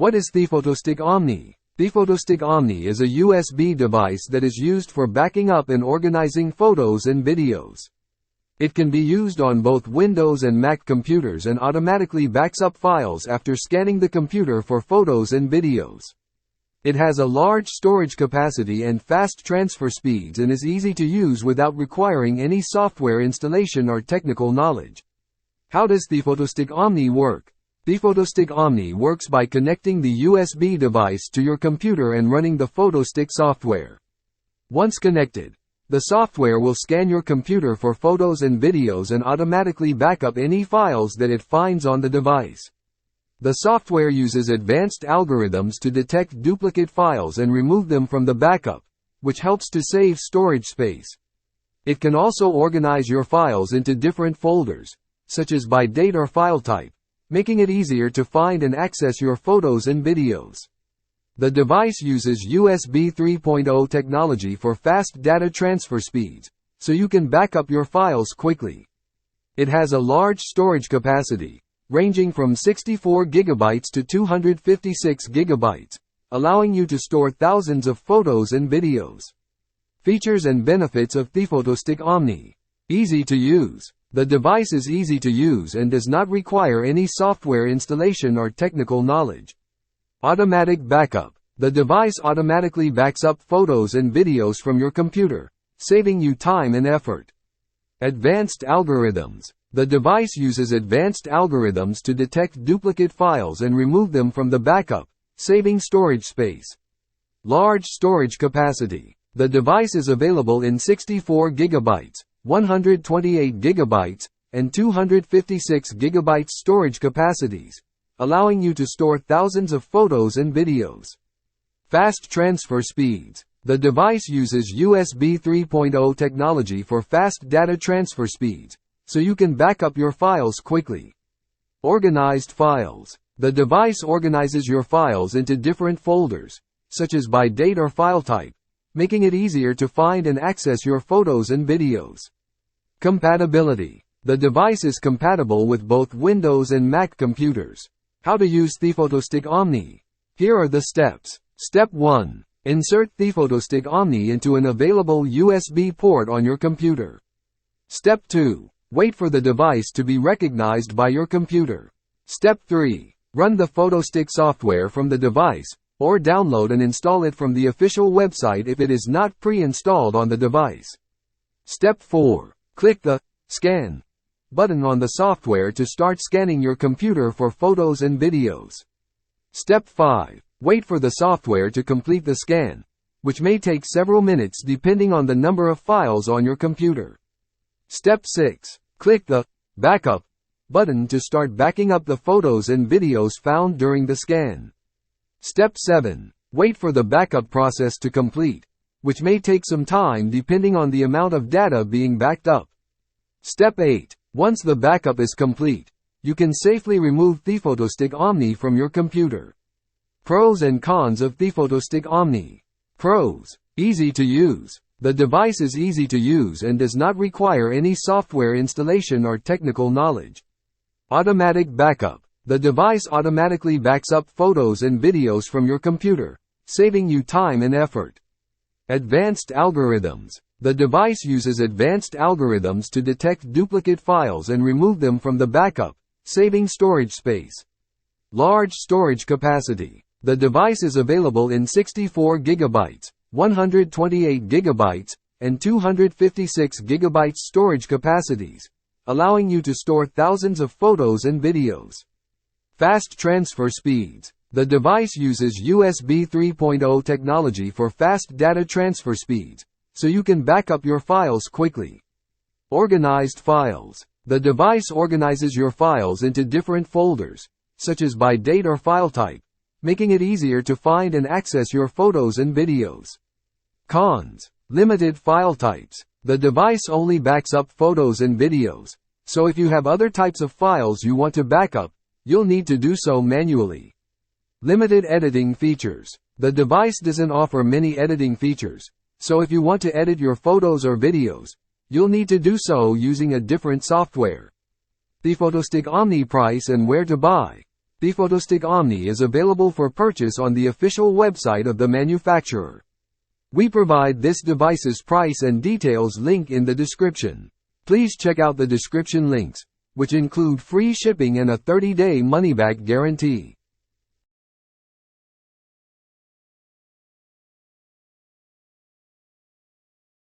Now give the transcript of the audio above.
What is ThePhotostick Omni? ThePhotostick Omni is a USB device that is used for backing up and organizing photos and videos. It can be used on both Windows and Mac computers and automatically backs up files after scanning the computer for photos and videos. It has a large storage capacity and fast transfer speeds and is easy to use without requiring any software installation or technical knowledge. How does ThePhotostick Omni work? ThePhotostick Omni works by connecting the USB device to your computer and running the PhotoStick software. Once connected, the software will scan your computer for photos and videos and automatically back up any files that it finds on the device. The software uses advanced algorithms to detect duplicate files and remove them from the backup, which helps to save storage space. It can also organize your files into different folders, such as by date or file type, making it easier to find and access your photos and videos. The device uses USB 3.0 technology for fast data transfer speeds, so you can back up your files quickly. It has a large storage capacity, ranging from 64 GB to 256 GB, allowing you to store thousands of photos and videos. Features and benefits of ThePhotostick Omni. Easy to use. The device is easy to use and does not require any software installation or technical knowledge. Automatic backup. The device automatically backs up photos and videos from your computer, saving you time and effort. Advanced algorithms. The device uses advanced algorithms to detect duplicate files and remove them from the backup, saving storage space. Large storage capacity. The device is available in 64 GB, 128 GB, and 256 GB storage capacities, allowing you to store thousands of photos and videos. Fast transfer speeds. The device uses USB 3.0 technology for fast data transfer speeds, so you can back up your files quickly. Organized files. The device organizes your files into different folders, such as by date or file type, making it easier to find and access your photos and videos. Compatibility. The device is compatible with both Windows and Mac computers. How to use ThePhotostick Omni. Here are the steps. Step 1. Insert ThePhotostick Omni into an available USB port on your computer. Step 2. Wait for the device to be recognized by your computer. Step 3. Run the PhotoStick software from the device, or download and install it from the official website if it is not pre-installed on the device. Step 4. Click the Scan button on the software to start scanning your computer for photos and videos. Step 5. Wait for the software to complete the scan, which may take several minutes depending on the number of files on your computer. Step 6. Click the Backup button to start backing up the photos and videos found during the scan. Step 7. Wait for the backup process to complete, which may take some time depending on the amount of data being backed up. Step 8. Once the backup is complete, you can safely remove ThePhotostick Omni from your computer. Pros and cons of ThePhotostick Omni. Pros. Easy to use. The device is easy to use and does not require any software installation or technical knowledge. Automatic backup. The device automatically backs up photos and videos from your computer, saving you time and effort. Advanced algorithms. The device uses advanced algorithms to detect duplicate files and remove them from the backup, saving storage space. Large storage capacity. The device is available in 64 GB, 128 GB, and 256 GB storage capacities, allowing you to store thousands of photos and videos. Fast transfer speeds. The device uses USB 3.0 technology for fast data transfer speeds, so you can back up your files quickly. Organized files. The device organizes your files into different folders, such as by date or file type, making it easier to find and access your photos and videos. Cons. Limited file types. The device only backs up photos and videos, so if you have other types of files you want to back up, you'll need to do so manually. Limited editing features. The device doesn't offer many editing features, so if you want to edit your photos or videos, you'll need to do so using a different software. ThePhotostick Omni price and where to buy. The PhotoStick Omni is available for purchase on the official website of the manufacturer. We provide this device's price and details link in the description. Please check out the description links, which include free shipping and a 30-day money-back guarantee.